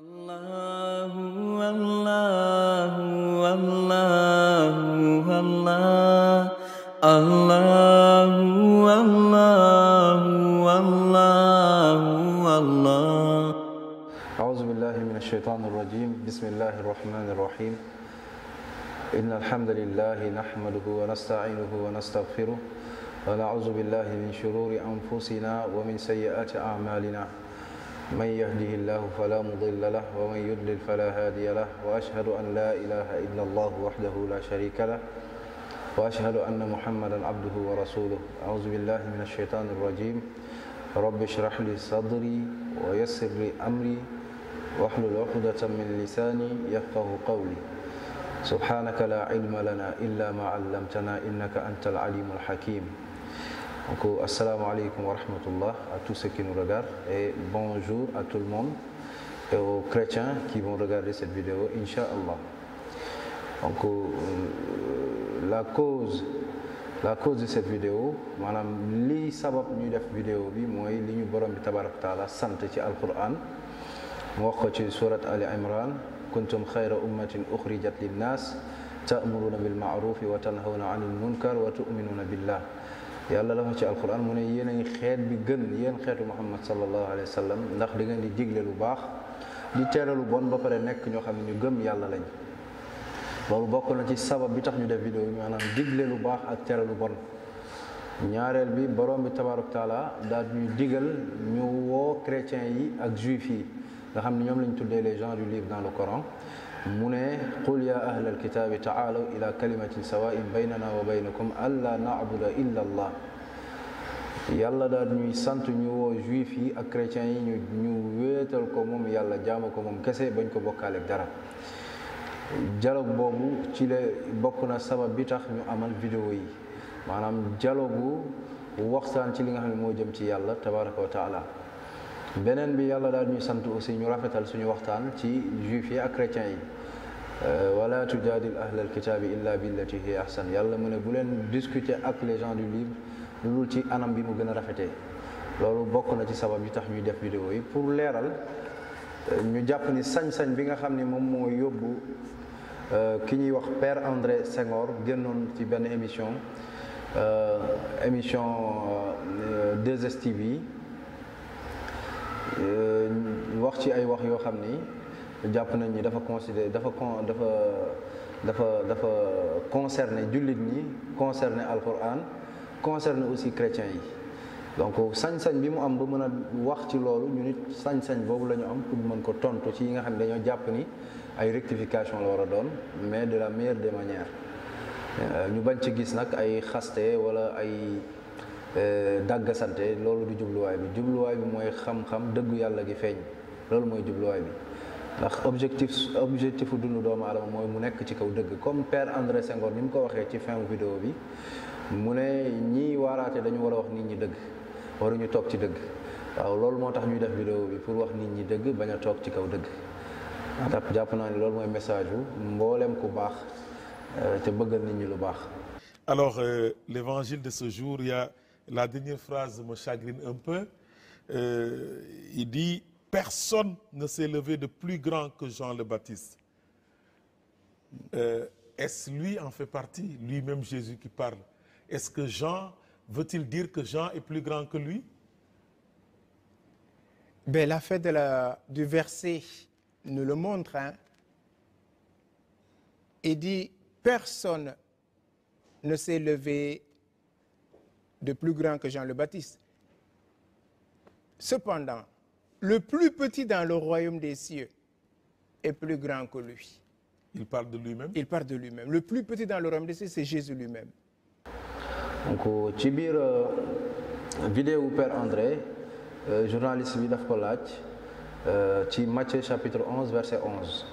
الله الله الله الله الله الله الله الله أعوذ بالله من الشيطان الرجيم بسم الله الرحمن الرحيم إن الحمد لله نحمده ونستعينه ونستغفره ونعوذ بالله من شرور أنفسنا ومن سيئات أعمالنا من يهده الله فلا مضل له ومن يضلل فلا هادي له وأشهد أن لا إله إلا الله وحده لا شريك له وأشهد أن محمدا عبده ورسوله أعوذ بالله من الشيطان الرجيم رب اشرح لي صدري ويسر لي أمري واحلل عقدة من لساني يفقه قولي سبحانك لا علم لنا إلا ما علمتنا إنك أنت العليم الحكيم. Donc, assalamu alaikum wa rahmatullah à tous ceux qui nous regardent et bonjour à tout le monde et aux chrétiens qui vont regarder cette vidéo, Inch'Allah. Donc, la cause de cette vidéo, maanaam lii sabab ñuy def vidéo bi mooy li ñu borom bi tabaraka wa taala sant ci alquran mu wax ko ci surat Ali Imran kuntum xayra ummatin uxrijat linnas ta'muruna bil ma'rufi wa tanhawna anil munkar wa tu'minuna billah. yàlla dafa ci alquran mu ne yéen a ngi xeet bi gën yéen xeetu muhammad sallallahu alayhi wa sallam ndax di ngeen di digle lu baax di tere lu bon ba pare nekk ñoo xam ne ñu gëm yàlla lañ. loolu bokk na ci sabab bi tax ñu def vidéo bi maanaam digle lu baax ak tere lu bon. ñaareel bi borom bi tabaaraka taala daal ñuy digal ñu woo chrétiens yi ak juifs yi nga xam ne ñoom lañ tuddee les gens du livre dans le Coran. mu ne qul ya ahlal kitaabi taalaw ila kalimatin sawaa'in baynana wa baynakum alla na'buda illa allah. yàlla daal ñuy sant ñu woo juif yi ak chrétiens yi ñu wéetal ko moom yàlla jaamu ko moom kese bañ ko bokkaale ak dara. dialogue boobu ci la bokk na sabab bi tax ñu amal vidéo yi maanaam dialogue waxtaan ci li nga xam ne moo jëm ci yàlla tabaraka wa taala. beneen bi yàlla daal ñuy sant aussi ñu rafetal suñu waxtaan ci juif yi ak chrétiens yi wala tujaadil ahlal kitaabi illa billati hiya ahsan. yàlla mu ne bu leen discuter ak les gens du livre lu dul ci anam bi mu gën a rafetee. loolu bokk na ci sabab yi tax ñuy def vidéo yi pour leeral ñu jàpp ni sañ-sañ bi nga xam ne moom moo yóbbu ki ñuy wax Père André Senghor génnoon ci benn émission 2STV wax ci ay wax yoo xam ni jàpp nañ ni dafa concerné jullit ñi concerné alquran concerné aussi chrétiens yi. donc sañ-sañ bi mu am ba mën a wax ci loolu ñu nit sañ-sañ boobu la ñu am pour mën ko tontu ci yi nga xam ne dañoo jàpp ni ay rectification la war a doon mais de la meilleure des manières. ñu bañ ci gis nag ay xaste wala ay dàggasante loolu du jubluwaay bi mooy xam-xam dëggu yàlla gi feeñ loolu mooy jubluwaay bi ndax objectifu dundu doomu aadama mooy mu nekk ci kaw dëgg comme Père André Senghor ni mu ko waxee ci fin vidéo bi mu ne ñiy waaraate dañu war a wax nit ñi dëgg waruñu toog ci dëgg. waaw loolu moo tax ñuy def vidéo bi pour wax nit ñi dëgg bañ a toog ci kaw dëgg. ndax jàpp naa ne loolu mooy message bu mboolem ku baax te bëggal nit ñi lu baax. Alors l'évangile de ce jour, il y a la dernière phrase me chagrine un peu. Il dit personne ne s'est levé de plus grand que Jean le Baptiste. Est-ce lui en fait partie, lui-même Jésus qui parle? Est-ce que Jean, veut-il dire que Jean est plus grand que lui? Ben, la fin du verset nous le montre. Il dit personne ne s'est levé de plus grand que Jean le Baptiste. Cependant, le plus petit dans le royaume des cieux est plus grand que lui. Il parle de lui-même? Il parle de lui-même. Le plus petit dans le royaume des cieux, c'est Jésus lui-même. Donc ci biir vidéo Père André journaliste bi daf ko laaj ci Matthieu chapitre 11 verset 11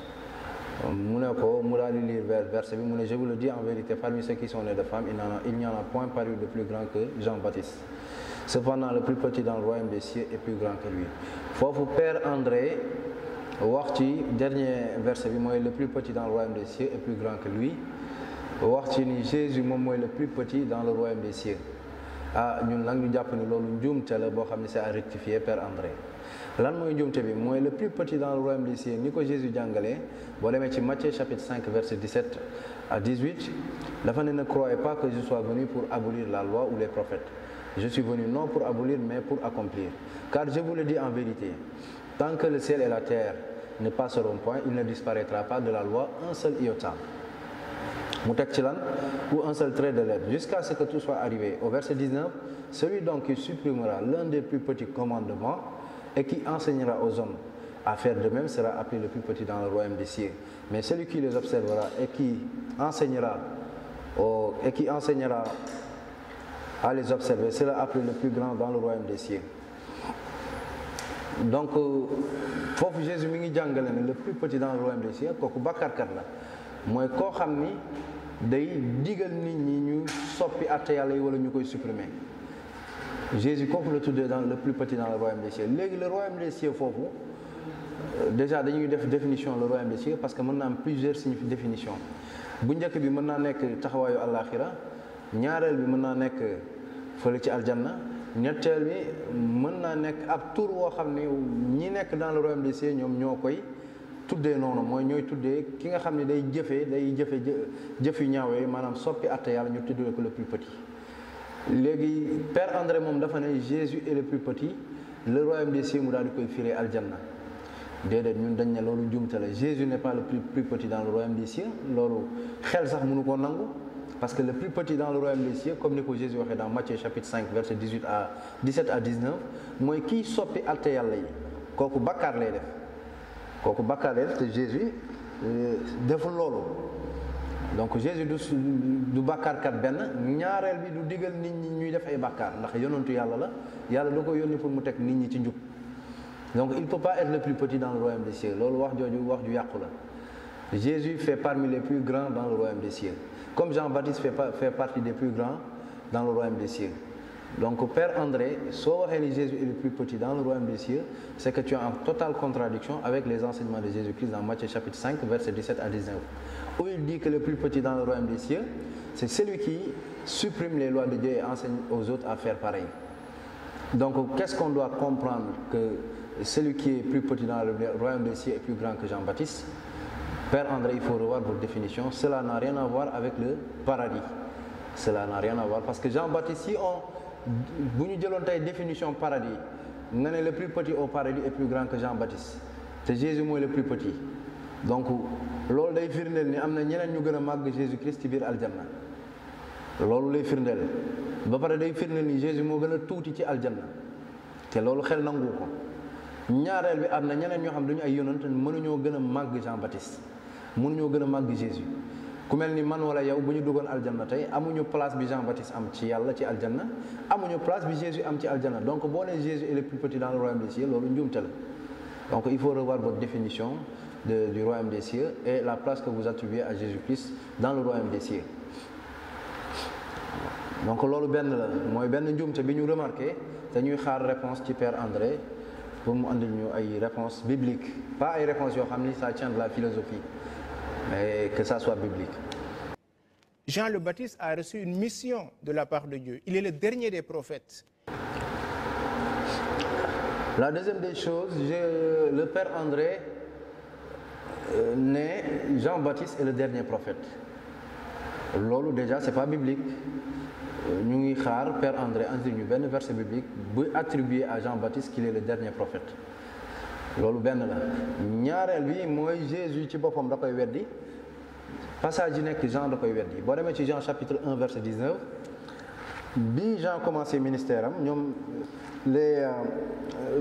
mu ne ko mu daal di lire verset bi mu ne je vous le dis en vérité parmi ceux qui sont nés de femmes il n'y en a point paru de plus grand que Jean-Baptiste. Cependant le plus petit dans le royaume des cieux est plus grand que lui. foofu Père André wax ci dernier verset bi mooy le plus petit dans le royaume des cieux est plus grand que lui. wax ci ni Jésus moom mooy le plus petit dans le royaume des cieux. ñun nag ñu jàpp ni loolu njuumte la boo xam ne c'est à rectifier Père André lan mooy njuumte bi mooy le plus petit dans le royaume des cieux ni ko Jésus jàngalee boo demee ci Matthieu chapitre 5 verset 17 à 18 dafa ne croyez pas que je sois venu pour abolir la loi ou les prophètes. Je suis venu non pour abolir mais pour accomplir. Car je vous le dis en vérité, tant que le ciel et la terre ne passeront point, il ne disparaîtra pas de la loi un seul iota. Mu teg ci lan ou un seul trait de lettre jusqu'à ce que tout soit arrivé. Au verset 19, celui donc qui supprimera l'un des plus petits commandements et qui enseignera aux hommes à faire de même sera appelé le plus petit dans le royaume des cieux. Mais celui qui les observera et qui enseignera à les observer sera appelé le plus grand dans le royaume des cieux. Donc foofu Jésus mi ngi jàngale ne le plus petit dans le royaume des cieux kooku bàkkaarkat la mooy koo xam ni day digal nit ñi ñu soppi àtte yàlla yi wala ñu koy supprimer. Jésus kooku la tuddee dans le plus petit dans le royaume des cieux. Léegi le royaume des cieux foofu déjà dañuy def définition le royaume des cieux parce que mën na am plusieurs définitions. Bu njëkk bi mën naa nekk taxawaayu àllaaxira, ñaareel bi mën naa nekk fële ci aljanna, ñetteel bi mën naa nekk ab tur woo xam ne ñi nekk dans le royaume des cieux ñoom ñoo koy tuddee noonu mooy ñooy tuddee ki nga xam ne day jëfe jëf yu ñaawee maanaam soppi àtte yàlla ñu tuddee ko le plus petit. Léegi Père André moom dafa ne Jésus est le plus petit, le royaume des cieux mu daal di koy firee aljanna. Déedéet ñun dañ ne loolu njuumte la. Jésus n'est pas le plus petit dans le royaume des cieux, loolu xel sax mënu ko nangu parce que le plus petit dans le royaume des cieux comme ni ko Jésus waxee dans Matthieu chapitre 5 verset 17 à 19 mooy kiy soppi àtte yàlla yi kooku bakkaar lay def te Jésus deful loolu. Donc Jésus du bàkkaarkat benn ñaareel bi du digal nit ñi ñuy def ay bàkkaar ndax yonantu yàlla la yàlla da ko yónni pour mu teg nit ñi ci njub. Donc il ne peut pas être le plus petit dans le royaume des cieux loolu wax ju yàqu la. Jésus fait parmi les plus grands dans le royaume des cieux comme Jean-Baptiste fait partie des plus grands dans le royaume des cieux. Donc Père André soo waxee ni Jésus est le plus petit dans le royaume des cieux c'est que tu es en totale contradiction avec les enseignements de Jésus-Christ dans Matthieu chapitre 5 verset 17 à 19 où il dit que le plus petit dans le royaume des cieux c'est celui qui supprime les lois de Dieu et enseigne aux autres à faire pareil. Donc qu'est-ce qu'on doit comprendre que celui qui est plus petit dans le royaume des cieux est plus grand que Jean-Baptiste? Père André, il faut revoir votre définition. Cela n'a rien à voir avec le paradis. Cela n'a rien à voir parce que Jean-Baptiste, si bu ñu jëloon tey définition paradis nga ne le plus petit au paradis est plus grand que Jean-Baptiste te Jésus mooy le plus petit donc loolu day firndeel ni am na ñeneen ñu gën a màgg Jésus-Christ ci biir aljanna loolu lay firndeel ba pare day firndeel ni Jésus moo gën a tuuti ci aljanna te loolu xel nangu ko ñaareel bi am na ñeneen ñoo xam duñu ay yonent mënuñoo gën a màgg Jean-Baptiste mënuñoo gën a màgg Jésus ku mel ni man wala yow bu ñu duggoon aljanna tey amuñu place bi Jean-Baptiste am ci yàlla ci aljanna amuñu place bi Jésus am ci aljanna donc boo nee Jésus est le plus petit dans le royaume des cieux loolu njuumte la donc il faut revoir votre définition du royaume des cieux et la place que vous attribuez à Jésus-Christ dans le royaume des cieux. Donc loolu benn la mooy benn njuumte bi ñu remarqué te ñuy xaar réponse ci Père André pour mu andil ñu ay réponses bibliques pas ay réponses yoo xam ni ça tient de la philosophie mais que ça soit biblique. Jean le Baptiste a reçu une mission de la part de Dieu. Il est le dernier des prophètes. La deuxième des choses, le Père André né Jean-Baptiste est le dernier prophète. Loolu déjà c'est pas biblique. Ñu ngi xaar Père André andil ñu benn verset biblique bu attribué à Jean-Baptiste qu'il est le dernier prophète. Loolu benn la ñaareel bi mooy Jésus ci boppam da koy weddi passage yi nekk Jean da koy weddi boo demee ci Jean chapitre 1 verset 19 bi Jean commencé ministère am ñoom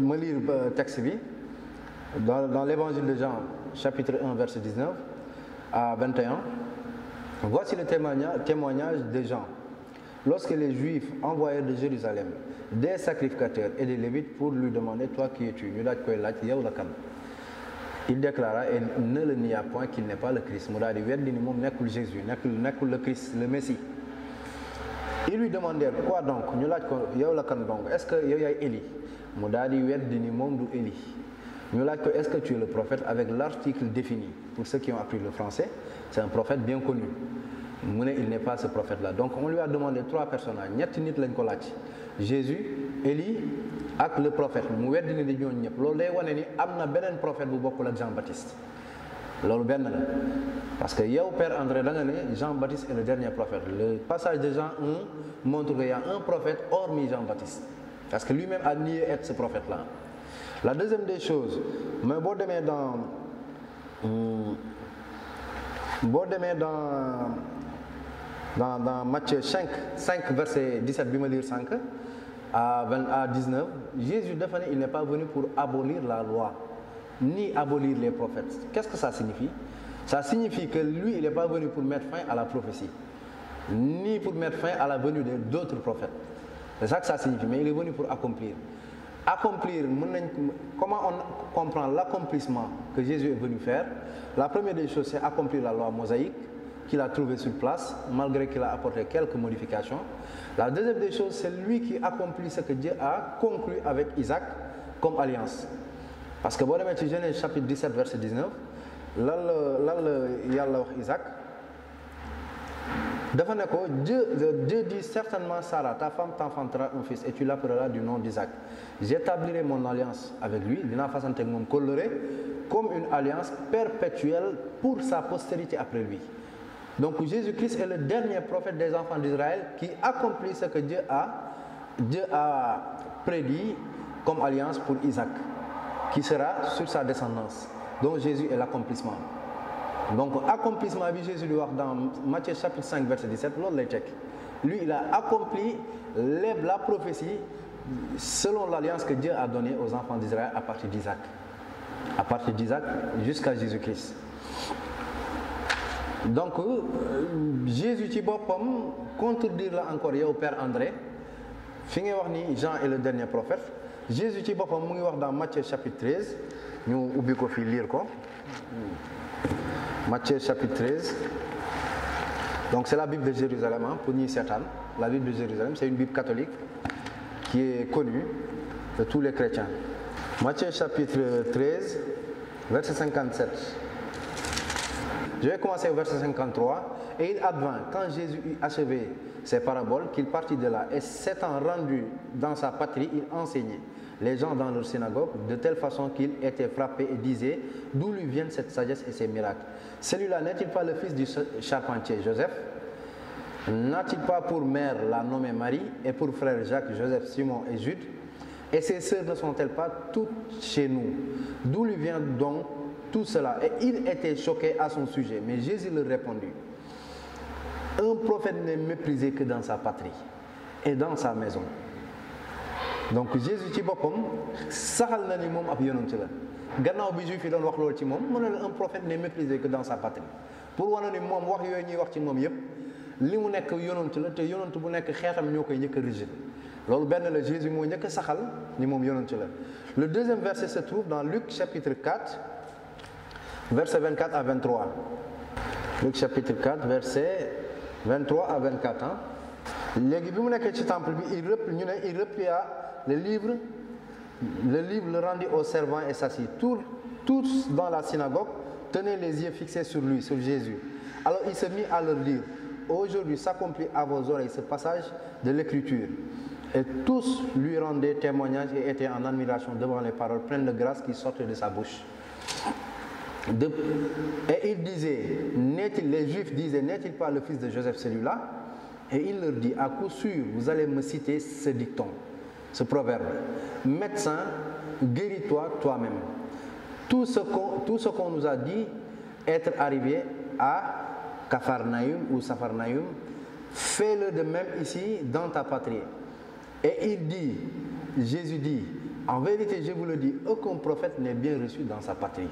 ma lire texte bi dans l'évangile de Jean chapitre 1 verset 19 à 21 voici le témoignage de Jean lorsque les Juifs envoyèrent de Jérusalem des sacrificateurs et des Lévites pour lui demander toi qui es-tu ñu daaj koy laaj yow la kan il déclara et ne le nia point qu'il n'est pas le Christ mu daal di weddi ni moom nekkul Jésus nekkul le Christ le Messie. Ils lui demandèrent quoi donc ñu laaj ko yow la kan donc est-ce que yow yaay Élie mu daal di weddi ni moom du Élie ñu laaj ko est-ce que tu es le prophète avec l'article défini pour ceux qui ont appris le français c'est un prophète bien connu mu ne il n'est pas ce prophète là donc on lui a demandé trois personnages ñetti nit lañ ko laaj Jésus Élie ak le prophète mu weddi ni di ñooñu ñëpp loolu day wane ni am na beneen prophète bu bokkul ak Jean-Baptiste loolu benn la parce que yow Père André da nga ne Jean-Baptiste est le dernier prophète. Le passage de Jean 1 montre qu'il y a un prophète hormis Jean-Baptiste parce que lui-même a nié être ce prophète-là. La deuxième des choses, mais boo demee dans Matthieu 5 verset 17 bi ma lire sànq à 19, Jésus dafa ne il n'est pas venu pour abolir la loi ni abolir les prophètes. Qu'est-ce que ça signifie? Ça signifie que lui il n'est pas venu pour mettre fin à la prophétie ni pour mettre fin à la venue d'autres prophètes. C'est ça que ça signifie, mais il est venu pour accomplir. Accomplir, comment on comprend l'accomplissement que Jésus est venu faire? La première des choses, c'est accomplir la loi mosaïque qu'il a trouvée sur place, malgré qu'il a apporté quelques modifications. La deuxième des choses, c'est lui qui accomplit ce que Dieu a conclu avec Isaac comme alliance. Parce que boo demee ci Genèse chapitre 17 verset 19 lan la yàlla wax Isaac dafa ne ko Dieu dit certainement Sarah ta femme t'enfantera un fils et tu l'appelleras du nom d'Isaac. J'établirai mon alliance avec lui dinaa fasante ak moom kóllëre comme une alliance perpétuelle pour sa postérité après lui. Donc Jésus-Christ est le dernier prophète des enfants d'Israël qui accomplit ce que Dieu a prédit comme alliance pour Isaac, qui sera sur sa descendance. Donc Jésus est l'accomplissement. Donc accomplissement bi Jésus di wax dans Matthieu chapitre 5 verset 17 loolu lay teg. Lui il a accompli la prophétie selon l'alliance que Dieu a donnée aux enfants d'Israël à partir d'Isaac. À partir d'Isaac jusqu'à Jésus-Christ. Donc Jésus ci boppam contredire la encore yow Père André fi ngay wax ni Jean est le dernier prophète. Jésus ci boppam mu ngi wax dans Matthieu chapitre 13 ñu ubbi ko fii lire ko. Matthieu chapitre 13. Donc c'est la Bible de Jérusalem pour ñuy seetaan. La Bible de Jérusalem c'est une Bible catholique qui est connue de tous les chrétiens. Matthieu chapitre 13 verset 57. Je vais commencer au verset 53. Et il advint, quand Jésus eut achevé ses paraboles, qu'il partit de là, et s'étant rendu dans sa patrie, il enseignait les gens dans leur synagogue, de telle façon qu'ils étaient frappés et disaient, d'où lui viennent cette sagesse et ces miracles? Celui-là n'est-il pas le fils du charpentier Joseph? N'a-t-il pas pour mère la nommée Marie, et pour frères Jacques, Joseph, Simon et Jude? Et ses sœurs ne sont-elles pas toutes chez nous? D'où lui vient donc tout cela? Et il était choqué à son sujet. Mais Jésus leur répondit, un prophète n'est méprisé que dans sa patrie et dans sa maison. Donc Jésus ci boppam saxal na ni moom ab yonent la gannaaw bi juif yi doon wax loolu ci moom mu ne la un prophète n'est méprisé que dans sa patrie pour wane ni moom wax yooyu ñuy wax ci moom yépp li mu nekk yonent la te yonent bu nekk xeetam ñoo koy njëkk a rejeté loolu benn la Jésus moo njëkk a saxal ni moom yonent la. Le deuxième verset se trouve dans Luc chapitre 4 verset 24 à 23. Luc chapitre 4 verset 23 à 24 ans. Léegi bi mu nekkee ci temple bi il replia le livre le rendit aux servants et s'assit. Tous dans la synagogue tenaient les yeux fixés sur lui, sur Jésus. Alors il se mit à leur dire, aujourd'hui s'accomplit à vos oreilles ce passage de l'écriture. Et tous lui rendaient témoignage et étaient en admiration devant les paroles pleines de grâce qui sortaient de sa bouche. Et il disait, les Juifs disaient, n'est-il pas le fils de Joseph celui-là? Et il leur dit, à coup sûr, vous allez me citer ce dicton, ce proverbe. Médecin, guéris-toi toi-même. Tout ce qu'on nous a dit être arrivé à Capharnaüm ou Sapharnaüm, fais-le de même ici dans ta patrie. Et il dit, Jésus dit, en vérité, je vous le dis, aucun prophète n'est bien reçu dans sa patrie.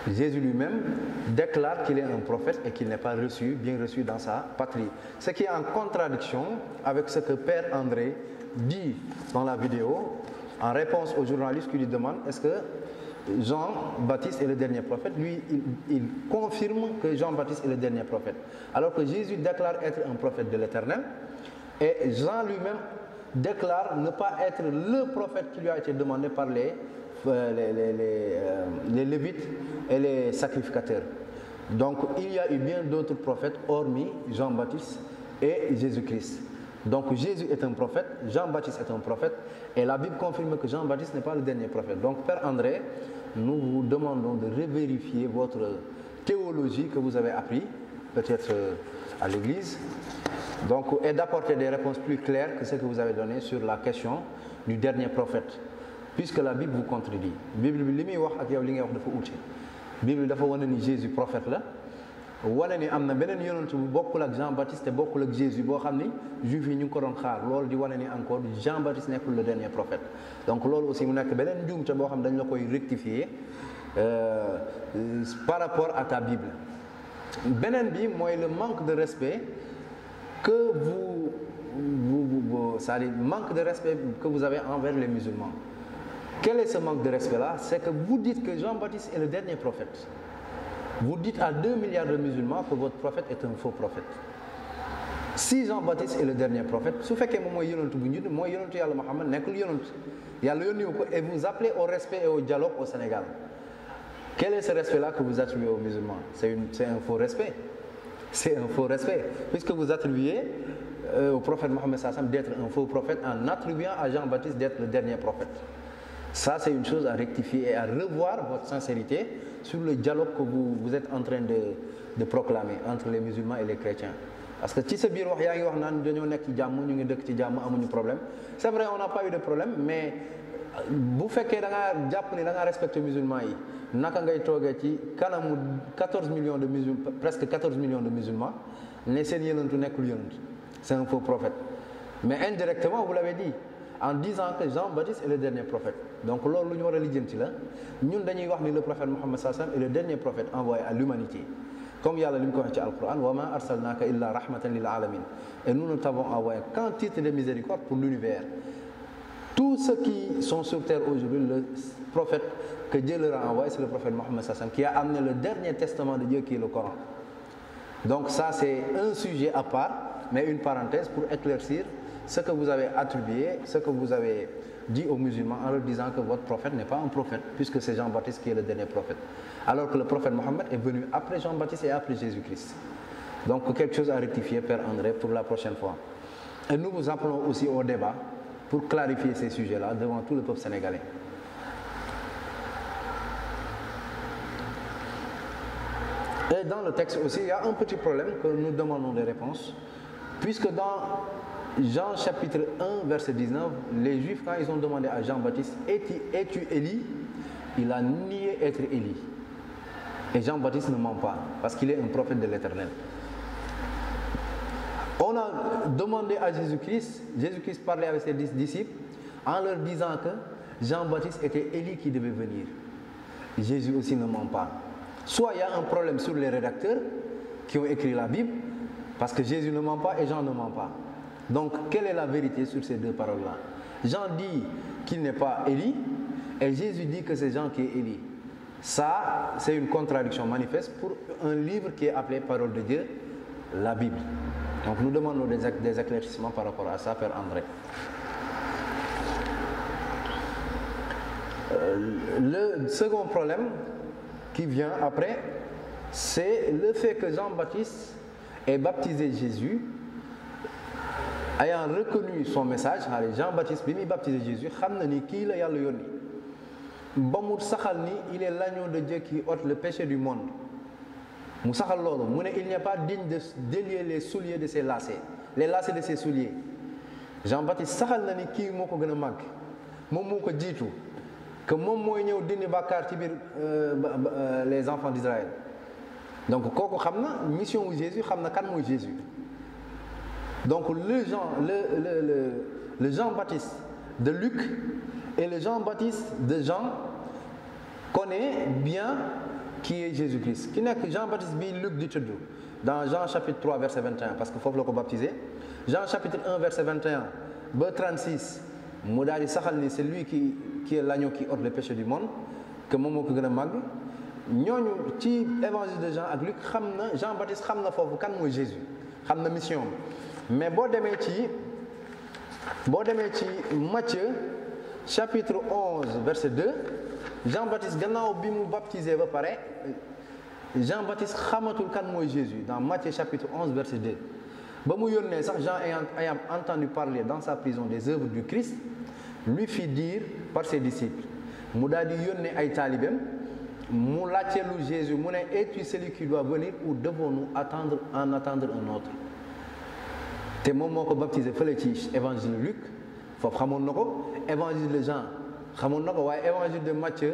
Jésus lui-même déclare qu'il est un prophète et qu'il n'est pas bien reçu dans sa patrie. Ce qui est en contradiction avec ce que Père André dit dans la vidéo, en réponse au journaliste qui lui demande est-ce que Jean-Baptiste est le dernier prophète. Lui, il confirme que Jean-Baptiste est le dernier prophète. Alors que Jésus déclare être un prophète de l'Éternel et Jean lui-même déclare ne pas être le prophète qui lui a été demandé par les Lévites et les sacrificateurs. Donc il y a eu bien d'autres prophètes hormis Jean-Baptiste et Jésus-Christ. Donc Jésus est un prophète, Jean-Baptiste est un prophète, et la Bible confirme que Jean-Baptiste n'est pas le dernier prophète. Donc Père André, nous vous demandons de revérifier votre théologie que vous avez appris, peut-être à l'église, donc, et d'apporter des réponses plus claires que ce que vous avez donné sur la question du dernier prophète, puisque la Bible vous contredit. La Bible li muy wax ak yow li ngay wax dafa uute. Bible dafa wane ni Jésus prophète la, wane ni am na beneen yonent bu bokkul ak Jean-Baptiste te bokkul ak Jésus boo xam ni juif yi ñu ngi ko doon xaar loolu di wane ni encore Jean-Baptiste nekkul le dernier prophète. Donc loolu aussi mu nekk beneen njuumte boo xam dañ la koy rectifier par rapport à ta Bible. Beneen bi mooy le manque de respect que c'est-à-dire manque de respect que vous avez envers les musulmans. Quel est ce manque de respect-là? C'est que vous dites que Jean-Baptiste est le dernier prophète. Vous dites à 2 milliards de musulmans que votre prophète est un faux prophète. Si Jean-Baptiste est le dernier prophète, su fekkee moom mooy yonent bu njëkk mooy yonentu Yàlla Muhammad nekkul yonent Yàlla yónni ko, et vous appelez au respect et au dialogue au Sénégal. Quel est ce respect-là que vous attribuez aux musulmans? C'est un faux respect. C'est un faux respect, puisque vous attribuez au prophète Mohammed sallam d'être un faux prophète en attribuant à Jean-Baptiste d'être le dernier prophète. Ça, c'est une chose à rectifier et à revoir votre sincérité sur le dialogue que vous êtes en train de proclamer entre les musulmans et les chrétiens. Parce que ci sa biir wax yaa ngi wax naan dañoo nekk ci jàmm, ñu ngi dëkk ci jàmm, amuñu problème. C'est vrai, on n'a pas eu de problème, mais bu fekkee da ngaa jàpp ni da ngaa respecté musulmans yi, naka ngay toogee ci kanamu 14 millions de musulmans, presque 14 millions de musulmans, ne seen yonentu nekkul yonent. C'est un faux prophète. Mais indirectement, vous l'avez dit, en disant que Jean-Baptiste est le dernier prophète. Donc loolu lu ñu war a lijjanti la ñun dañuy wax ni le prophète Mohammed sallallahu alayhi wa sallam est le dernier prophète envoyé à l'humanité. Comme Yàlla li mu ko wax ci Al-Qur'an, wa ma arsalnaka illa rahmatan lil alamin. Et nous ne t'avons envoyé qu'un titre de miséricorde pour l'univers. Tous ceux qui sont sur terre aujourd'hui, le prophète que Dieu leur a envoyé, c'est le prophète Mohammed sallallahu alayhi wa sallam, qui a amené le dernier testament de Dieu qui est le Coran. Donc ça, c'est un sujet à part, mais une parenthèse pour éclaircir ce que vous avez attribué, ce que vous avez dit aux musulmans en leur disant que votre prophète n'est pas un prophète, puisque c'est Jean-Baptiste qui est le dernier prophète. Alors que le prophète Mohammed est venu après Jean-Baptiste et après Jésus-Christ. Donc quelque chose à rectifier, Père André, pour la prochaine fois. Et nous vous appelons aussi au débat pour clarifier ces sujets-là devant tout le peuple sénégalais. Et dans le texte aussi, il y a un petit problème que nous demandons des réponses, puisque dans Jean chapitre 1, verset 19, les Juifs, quand ils ont demandé à Jean-Baptiste, es-tu Élie? Il a nié être Élie. Et Jean-Baptiste ne ment pas, parce qu'il est un prophète de l'Éternel. On a demandé à Jésus-Christ, Jésus-Christ parlait avec ses disciples, en leur disant que Jean-Baptiste était Élie qui devait venir. Jésus aussi ne ment pas. Soit il y a un problème sur les rédacteurs qui ont écrit la Bible, parce que Jésus ne ment pas et Jean ne ment pas. Donc, quelle est la vérité sur ces deux paroles-là? Jean dit qu'il n'est pas Élie, et Jésus dit que c'est Jean qui est Élie. Ça, c'est une contradiction manifeste pour un livre qui est appelé Parole de Dieu, la Bible. Donc, nous demandons des éclaircissements par rapport à ça, Père André. Le second problème qui vient après, c'est le fait que Jean-Baptiste ait baptisé Jésus, ayant reconnu son message. Jean-Baptiste bi muy baptisé Jésus xam na ni kii la Yàlla yónni ba mu saxal ni il est l'agneau de Dieu qui ôte le péché du monde. mu saxal loolu mu ne il n'est pas digne de délier les souliers de ses lacets, les lacets de ses souliers. Jean-Baptiste saxal na ni kii moo ko gën a màgg, moom moo ko jiitu, que moom mooy ñëw dindi bàkkaar ci biir les enfants d'Israël. Donc kooku xam na mission wu Jésus, xam na kan mooy Jésus. Donc le Jean-Baptiste de Luc et le Jean-Baptiste de Jean connaît bien qui est Jésus-Christ. Qui n'est que Jean-Baptiste bi Luc di tudd dans Jean chapitre 3 verset 21, parce que foofu la ko baptisé. Jean chapitre 1 verset 21 ba 36 mu daal di saxal ni c'est lui qui est l'agneau qui ôte le péché du monde, que moom moo ko gën a màgg. Ñooñu ci évangile de Jean ak Luc xam na Jean-Baptiste xam na foofu kan mooy Jésus, xam na mission. Mais boo demee ci Matthieu chapitre 11 verset 2, Jean-Baptiste gannaaw bi mu baptisé ba pare, Jean-Baptiste xamatul kan mooy Jésus dans Matthieu chapitre 11 verset 2. ba mu yónnee sax Jean ayant entendu parler dans sa prison des œuvres du Christ lui fit dire par ses disciples mu daal di yónnee ay taalibeem mu laajteelu Jésus mu ne es-tu celui qui doit venir ou devons-nous attendre un autre te moom moo ko baptisé fële ci évangile Luc foofu xamoon na ko évangile de Jean xamoon na ko waaye évangile de Matthieu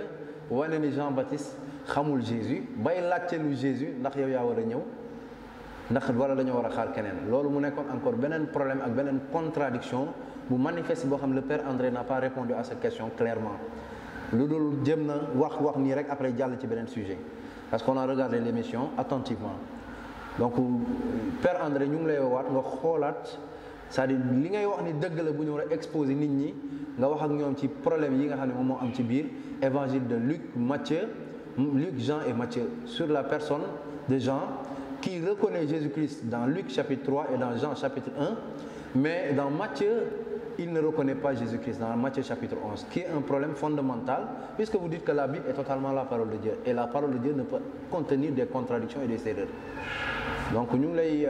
wane ni Jean Baptiste xamul Jésus bay laajteelu Jésus ndax yow yaa war a ñëw ndax wala dañoo war a xaar keneen loolu mu nekkoon encore beneen problème ak beneen contradiction bu manifeste boo xam le père André n'a pas répondu à cette question clairement lu dul jëm na wax nii rek après jàll ci beneen sujet parce qu'on a regardé l'émission attentivement donc père André ñu ngi lay woowaat nga xoolaat c'est-à-dire li ngay wax ni dëgg la bu ñu war a exposer nit ñi nga wax ak ñoom ci problème yi nga xam ne moom moo am ci biir évangile de Luc Jean et Matthieu sur la personne de Jean qui reconnaît Jésus-Christ dans Luc chapitre 3 et dans Jean chapitre 1 mais dans Matthieu il ne reconnaît pas Jésus-Christ dans Matthieu chapitre 11 qui est un problème fondamental puisque vous dites que la Bible est totalement la parole de Dieu et la parole de Dieu ne peut contenir des contradictions et des erreurs donc ñu ngi lay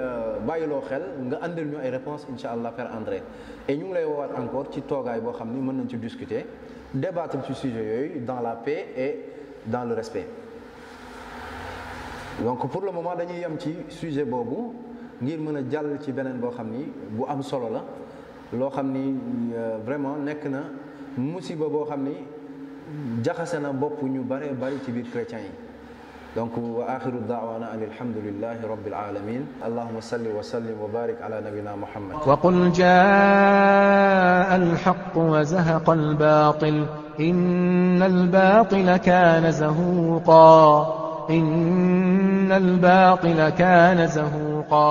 bàyyiloo xel nga andil ñu ay réponses incha allah père André et ñu ngi lay woowaat encore ci toogaay boo xam ni mën nañ ci discuter débattre ci sujet yooyu dans la paix et dans le respect donc pour le moment dañuy yem ci sujet boobu ngir mën a jàll ci beneen boo xam ni bu am solo la loo xam ni vraiment nekk na musiba boo xam ni jaxase na bopp ñu bare bari ci biir chrétiens yi donc wa axiru daawana an alhamdulillahi rabbil alamin allahumma salli wa sallim wa barik ala nabina muhammad wa qul jaa alhaq wa zahaqa albatil inna albatila kana zahuqa inna albatila kana zahuqa